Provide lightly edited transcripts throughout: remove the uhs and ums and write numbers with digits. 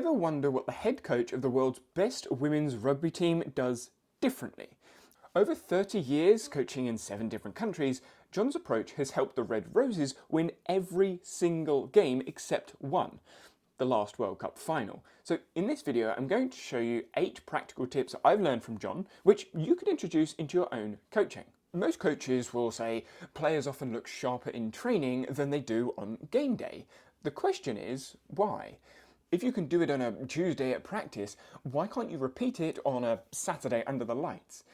Ever wonder what the head coach of the world's best women's rugby team does differently? Over 30 years coaching in 7 different countries, John's approach has helped the Red Roses win every single game except one, the last World Cup final. So in this video, I'm going to show you 8 practical tips I've learned from John, which you could introduce into your own coaching. Most coaches will say players often look sharper in training than they do on game day. The question is, why? If you can do it on a Tuesday at practice, why can't you repeat it on a Saturday under the lights?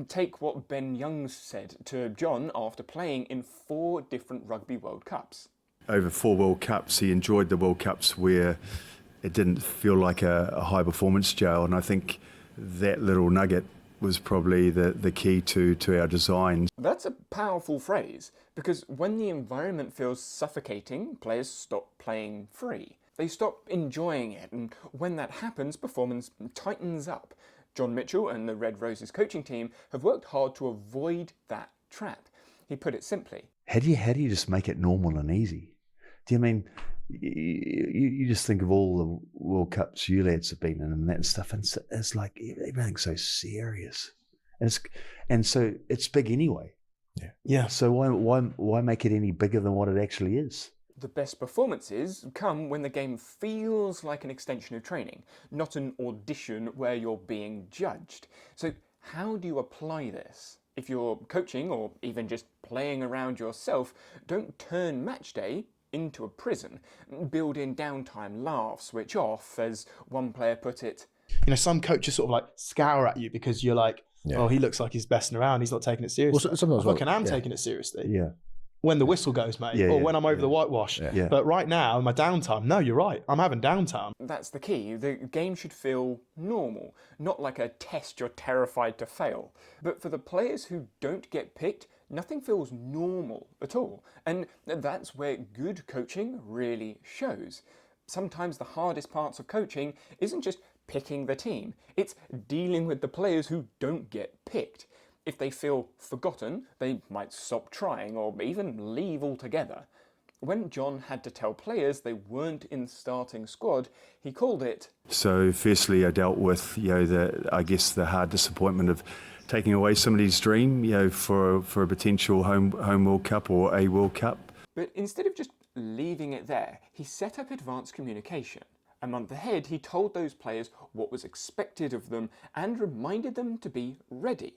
Take what Ben Youngs said to John after playing in 4 different Rugby World Cups. Over 4 World Cups, he enjoyed the World Cups where it didn't feel like a high performance jail, and I think that little nugget was probably the key to our design. That's a powerful phrase, because when the environment feels suffocating, players stop playing free. They stop enjoying it, and when that happens, performance tightens up. John Mitchell and the Red Roses coaching team have worked hard to avoid that trap. He put it simply. How do you just make it normal and easy? Do you mean, you just think of all the World Cups you lads have been in and that stuff, and it's like everything's so serious. And so it's big anyway. Yeah. So why make it any bigger than what it actually is? The best performances come when the game feels like an extension of training, not an audition where you're being judged. So how do you apply this? If you're coaching or even just playing around yourself, don't turn match day into a prison. Build in downtime, laugh, switch off, as one player put it. You know, some coaches sort of like scour at you because you're like, oh, he looks like he's messing around, he's not taking it seriously. Well, sometimes I fucking am taking it seriously. Yeah. When the whistle goes, mate, or when I'm over the whitewash. Yeah. But right now, in my downtime, no, you're right, I'm having downtime. That's the key. The game should feel normal, not like a test you're terrified to fail. But for the players who don't get picked, nothing feels normal at all. And that's where good coaching really shows. Sometimes the hardest parts of coaching isn't just picking the team, it's dealing with the players who don't get picked. If they feel forgotten, they might stop trying or even leave altogether. When John had to tell players they weren't in the starting squad, he called it... So firstly, I dealt with, the hard disappointment of taking away somebody's dream, for a potential home World Cup or a World Cup. But instead of just leaving it there, he set up advanced communication. A month ahead, he told those players what was expected of them and reminded them to be ready.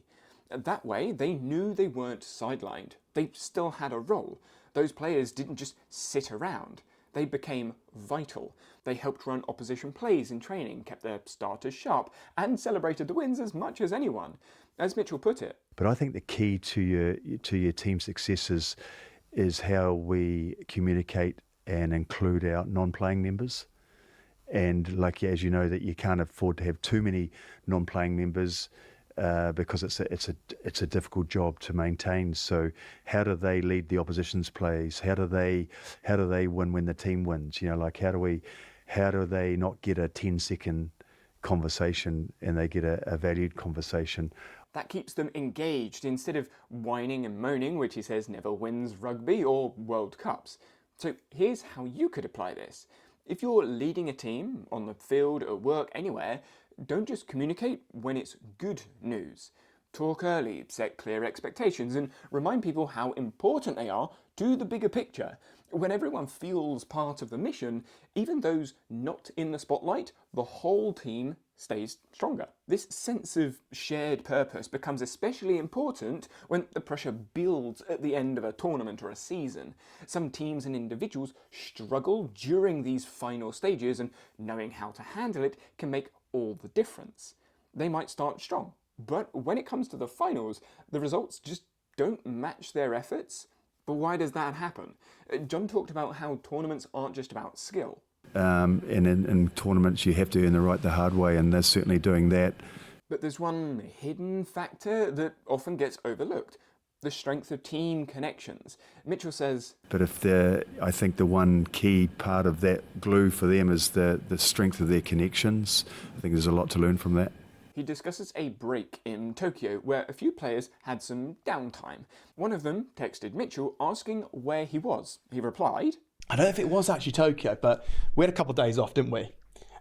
That way, they knew they weren't sidelined. They still had a role. Those players didn't just sit around. They became vital. They helped run opposition plays in training, kept their starters sharp, and celebrated the wins as much as anyone. As Mitchell put it. But I think the key to your team success is how we communicate and include our non-playing members. And as you know, that you can't afford to have too many non-playing members. Because it's a difficult job to maintain. So how do they lead the opposition's plays? How do they win when the team wins? How do they not get a 10-second conversation and they get a valued conversation? That keeps them engaged instead of whining and moaning, which he says never wins rugby or World Cups. So here's how you could apply this. If you're leading a team on the field, at work, anywhere, don't just communicate when it's good news. Talk early, set clear expectations, and remind people how important they are to the bigger picture. When everyone feels part of the mission, even those not in the spotlight, the whole team stays stronger. This sense of shared purpose becomes especially important when the pressure builds at the end of a tournament or a season. Some teams and individuals struggle during these final stages, and knowing how to handle it can make all the difference. They might start strong, but when it comes to the finals, the results just don't match their efforts. But why does that happen? John talked about how tournaments aren't just about skill. And in tournaments, you have to earn the right the hard way, and they're certainly doing that. But there's one hidden factor that often gets overlooked. The strength of team connections. Mitchell says... But I think the one key part of that glue for them is the strength of their connections. I think there's a lot to learn from that. He discusses a break in Tokyo where a few players had some downtime. One of them texted Mitchell asking where he was. He replied, I don't know if it was actually Tokyo, but we had a couple of days off, didn't we?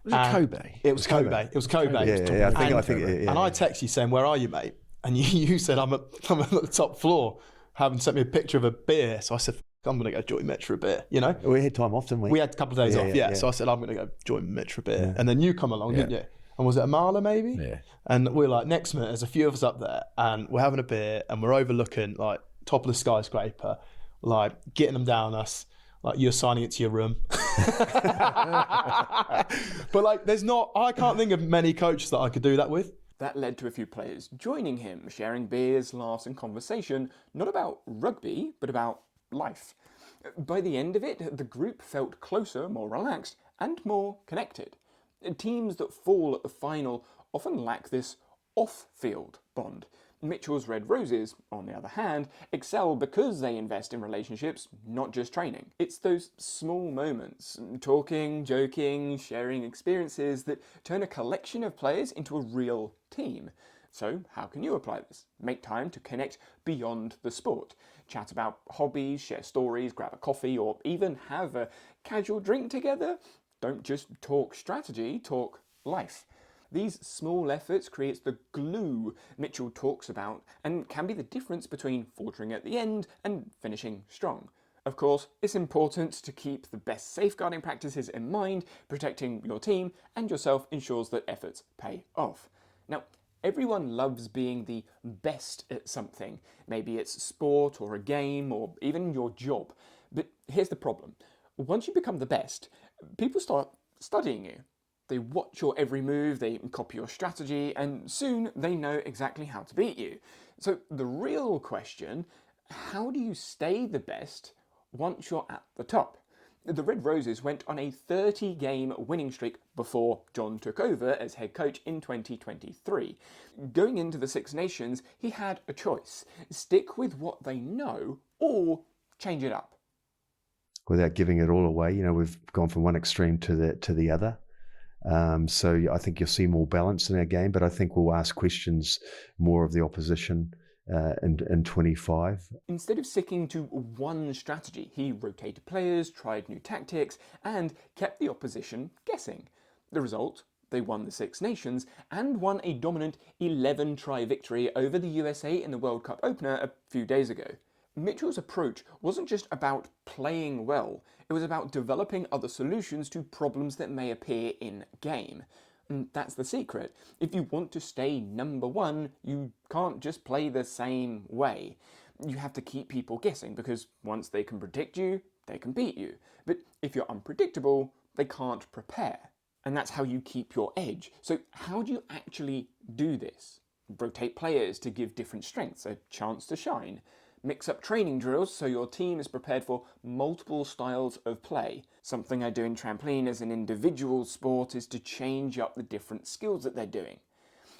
Was it And Kobe? It was Kobe. It was Kobe. Yeah, I think. And I text you saying, "Where are you, mate?" And you said, I'm at the top floor, having sent me a picture of a beer. So I said, I'm going to go join Mitch for a beer, you know? We had time off, didn't we? We had a couple of days off, So I said, I'm going to go join Mitch for a beer. And then you come along, didn't you? And was it Amala maybe? Yeah. And we're like, next minute, there's a few of us up there and we're having a beer and we're overlooking like top of the skyscraper, like getting them down us, like you're signing it to your room. But like, I can't think of many coaches that I could do that with. That led to a few players joining him, sharing beers, laughs and conversation, not about rugby, but about life. By the end of it, the group felt closer, more relaxed, and more connected. Teams that fall at the final often lack this off-field bond. Mitchell's Red Roses, on the other hand, excel because they invest in relationships, not just training. It's those small moments, talking, joking, sharing experiences that turn a collection of players into a real team. So how can you apply this? Make time to connect beyond the sport. Chat about hobbies, share stories, grab a coffee, or even have a casual drink together. Don't just talk strategy, talk life. These small efforts creates the glue Mitchell talks about and can be the difference between faltering at the end and finishing strong. Of course, it's important to keep the best safeguarding practices in mind. Protecting your team and yourself ensures that efforts pay off. Now, everyone loves being the best at something. Maybe it's sport or a game or even your job. But here's the problem. Once you become the best, people start studying you. They watch your every move, they copy your strategy, and soon they know exactly how to beat you. So the real question, how do you stay the best once you're at the top? The Red Roses went on a 30-game winning streak before John took over as head coach in 2023. Going into the Six Nations, he had a choice. Stick with what they know or change it up. Without giving it all away, we've gone from one extreme to the other. So I think you'll see more balance in our game, but I think we'll ask questions more of the opposition in 25. Instead of sticking to one strategy, he rotated players, tried new tactics, and kept the opposition guessing. The result? They won the Six Nations and won a dominant 11-try victory over the USA in the World Cup opener a few days ago. Mitchell's approach wasn't just about playing well, it was about developing other solutions to problems that may appear in game. And that's the secret. If you want to stay number one, you can't just play the same way. You have to keep people guessing because once they can predict you, they can beat you. But if you're unpredictable, they can't prepare. And that's how you keep your edge. So how do you actually do this? Rotate players to give different strengths a chance to shine. Mix up training drills so your team is prepared for multiple styles of play. Something I do in trampoline as an individual sport is to change up the different skills that they're doing.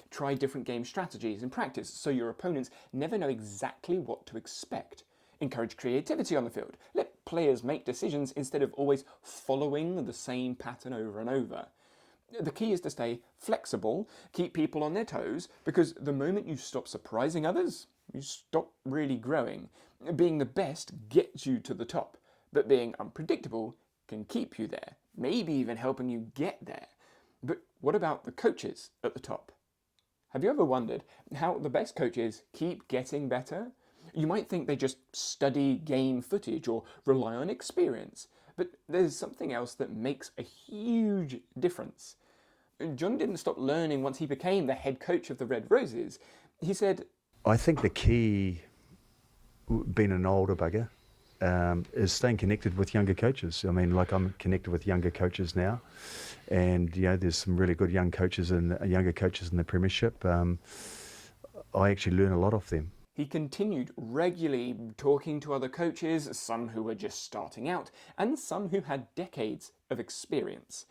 Try different game strategies in practice so your opponents never know exactly what to expect. Encourage creativity on the field. Let players make decisions instead of always following the same pattern over and over. The key is to stay flexible, keep people on their toes, because the moment you stop surprising others, you stop really growing. Being the best gets you to the top, but being unpredictable can keep you there, maybe even helping you get there. But what about the coaches at the top? Have you ever wondered how the best coaches keep getting better? You might think they just study game footage or rely on experience, but there's something else that makes a huge difference. John didn't stop learning once he became the head coach of the Red Roses. He said, I think the key, being an older bugger, is staying connected with younger coaches. I mean, like I'm connected with younger coaches now, and there's some really good younger coaches in the Premiership. I actually learn a lot off them. He continued regularly talking to other coaches, some who were just starting out, and some who had decades of experience.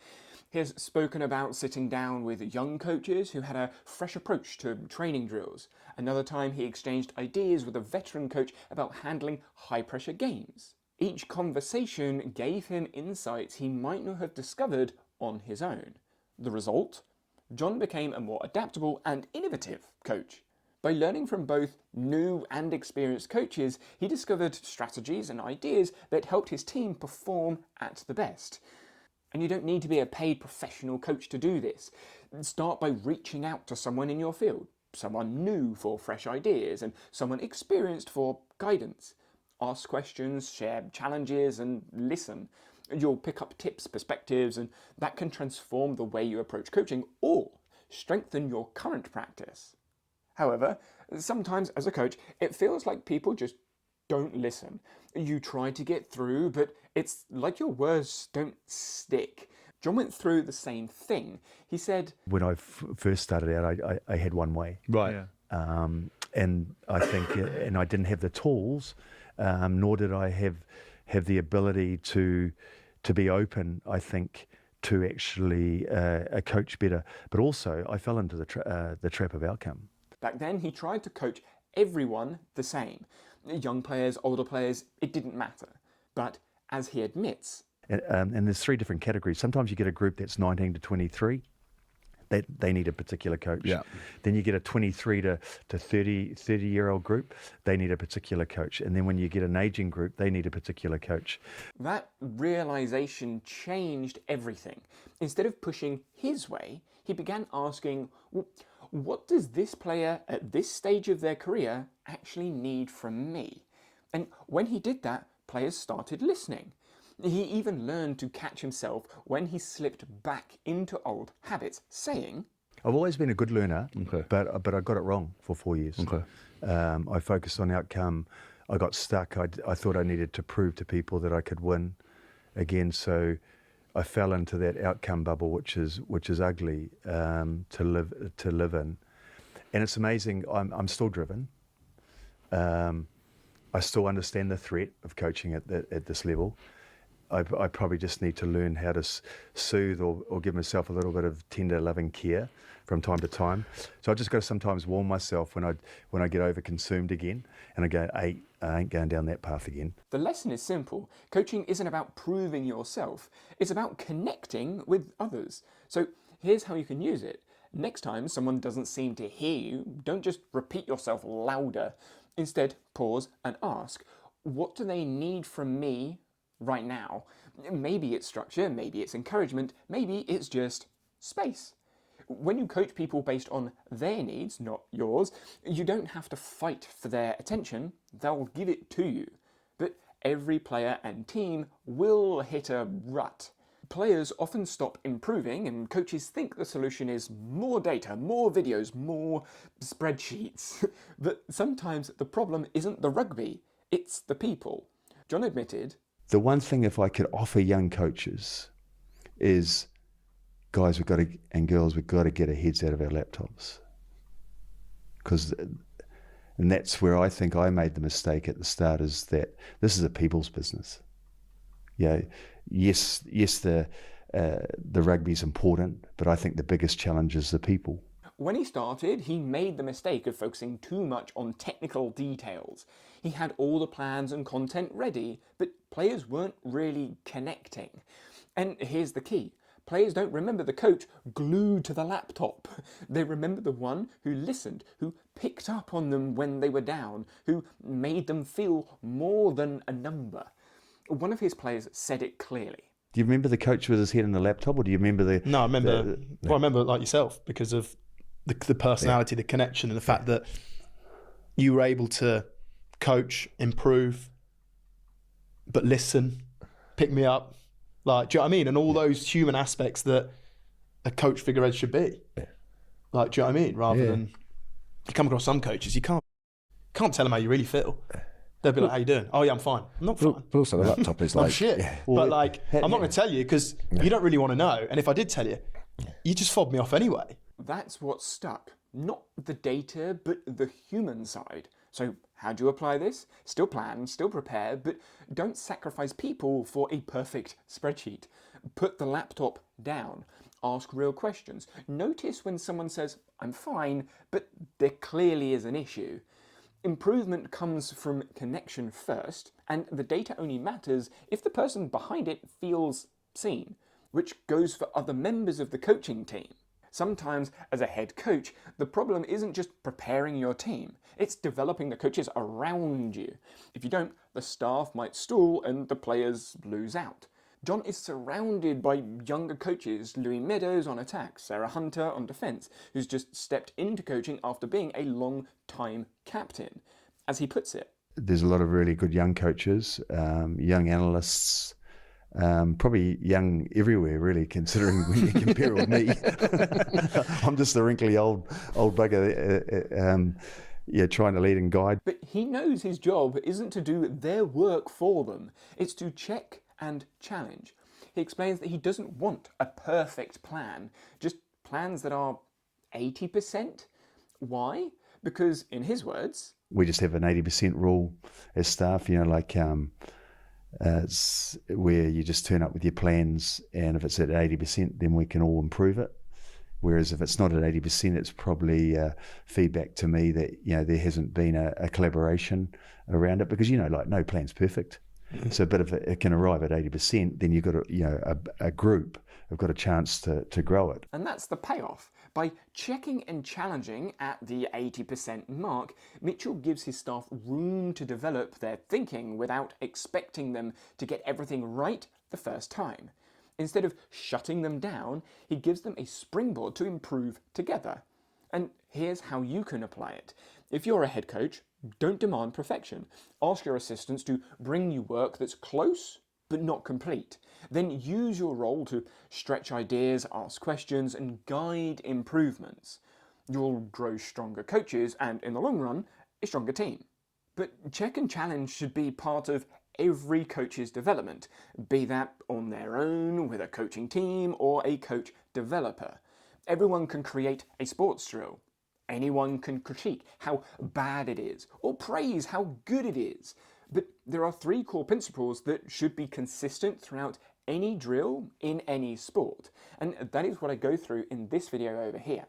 He has spoken about sitting down with young coaches who had a fresh approach to training drills. Another time he exchanged ideas with a veteran coach about handling high-pressure games. Each conversation gave him insights he might not have discovered on his own. The result? John became a more adaptable and innovative coach. By learning from both new and experienced coaches, he discovered strategies and ideas that helped his team perform at the best. And you don't need to be a paid professional coach to do this. Start by reaching out to someone in your field, someone new for fresh ideas, and someone experienced for guidance. Ask questions, share challenges, and listen. You'll pick up tips, perspectives, and that can transform the way you approach coaching or strengthen your current practice. However, sometimes as a coach, it feels like people just don't listen. You try to get through, but it's like your words don't stick. John went through the same thing. He said, When I first started out, I had one way. Right. Yeah. And I think, and I didn't have the tools, nor did I have the ability to be open, I think, to actually coach better. But also, I fell into the trap of outcome. back then he tried to coach everyone the same. Young players, older players, it didn't matter. But as he admits, And there's 3 different categories. Sometimes you get a group that's 19 to 23. They need a particular coach. Yeah. Then you get a 23 to 30-year-old group. They need a particular coach. And then when you get an aging group, they need a particular coach. that realization changed everything. Instead of pushing his way, he began asking, "Well, what does this player at this stage of their career actually need from me?" And when he did that, players started listening. He even learned to catch himself when he slipped back into old habits, saying, I've always been a good learner, Okay. but I got it wrong for 4 years. Okay. I focused on outcome. I got stuck. I thought I needed to prove to people that I could win again. So I fell into that outcome bubble, which is ugly to live in. And it's amazing. I'm still driven. I still understand the threat of coaching at this level. I probably just need to learn how to soothe or give myself a little bit of tender, loving care from time to time. So I just got to sometimes warn myself when I get overconsumed again, and I go, "Hey, I ain't going down that path again." the lesson is simple. Coaching isn't about proving yourself. It's about connecting with others. So here's how you can use it. Next time someone doesn't seem to hear you, don't just repeat yourself louder. Instead, pause and ask, what do they need from me right now? Maybe it's structure, maybe it's encouragement, maybe it's just space. When you coach people based on their needs, not yours, you don't have to fight for their attention, they'll give it to you. But every player and team will hit a rut. Players often stop improving, and coaches think the solution is more data, more videos, more spreadsheets. But sometimes the problem isn't the rugby, it's the people. John admitted, The one thing, if I could offer young coaches, is, guys, and girls, we've got to get our heads out of our laptops. And that's where I think I made the mistake at the start, is that this is a people's business. Yeah, yes, the rugby's important, but I think the biggest challenge is the people. when he started, he made the mistake of focusing too much on technical details. He had all the plans and content ready, but players weren't really connecting. And here's the key. Players don't remember the coach glued to the laptop. They remember the one who listened, who picked up on them when they were down, who made them feel more than a number. One of his players said it clearly. Do you remember the coach with his head in the laptop, or do you remember the... No, I remember. Well, I remember like yourself, because of the personality, the connection, and the fact that you were able to coach, improve, but listen, pick me up. Like, do you know what I mean? And all those human aspects that a coach figurehead should be. Like, do you know what I mean? Rather than you come across some coaches, you can't tell them how you really feel. They'll be like, "How you doing?" "Oh yeah, I'm fine." "I'm not fine." But also the laptop is I'm like shit. But like, I'm not going to tell you because you don't really want to know. And if I did tell you, you just fob me off anyway. That's what stuck. Not the data, but the human side. So how do you apply this? Still plan, still prepare, but don't sacrifice people for a perfect spreadsheet. Put the laptop down. Ask real questions. Notice when someone says, "I'm fine," but there clearly is an issue. Improvement comes from connection first, and the data only matters if the person behind it feels seen, which goes for other members of the coaching team. Sometimes, as a head coach, the problem isn't just preparing your team, it's developing the coaches around you. If you don't, the staff might stall and the players lose out. John is surrounded by younger coaches, Louis Meadows on attack, Sarah Hunter on defence, who's just stepped into coaching after being a long-time captain. As he puts it, there's a lot of really good young coaches, young analysts, probably young everywhere, really, considering when you compare with me. I'm just a wrinkly old bugger, trying to lead and guide. But he knows his job isn't to do their work for them, it's to check and challenge. He explains that he doesn't want a perfect plan, just plans that are 80%. Why? Because, in his words, we just have an 80% rule as staff, it's where you just turn up with your plans, and if it's at 80%, then we can all improve it. Whereas if it's not at 80%, it's probably feedback to me that there hasn't been a collaboration around it, because no plan's perfect. So, but if it can arrive at 80%, then you've got a group have got a chance to grow it. And that's the payoff. By checking and challenging at the 80% mark, Mitchell gives his staff room to develop their thinking without expecting them to get everything right the first time. Instead of shutting them down, he gives them a springboard to improve together. And here's how you can apply it. If you're a head coach, don't demand perfection. Ask your assistants to bring you work that's close but not complete. Then use your role to stretch ideas, ask questions, and guide improvements. You'll grow stronger coaches and, in the long run, a stronger team. But check and challenge should be part of every coach's development, be that on their own, with a coaching team, or a coach developer. Everyone can create a sports drill. Anyone can critique how bad it is, or praise how good it is. But there are 3 core principles that should be consistent throughout any drill in any sport. And that is what I go through in this video over here.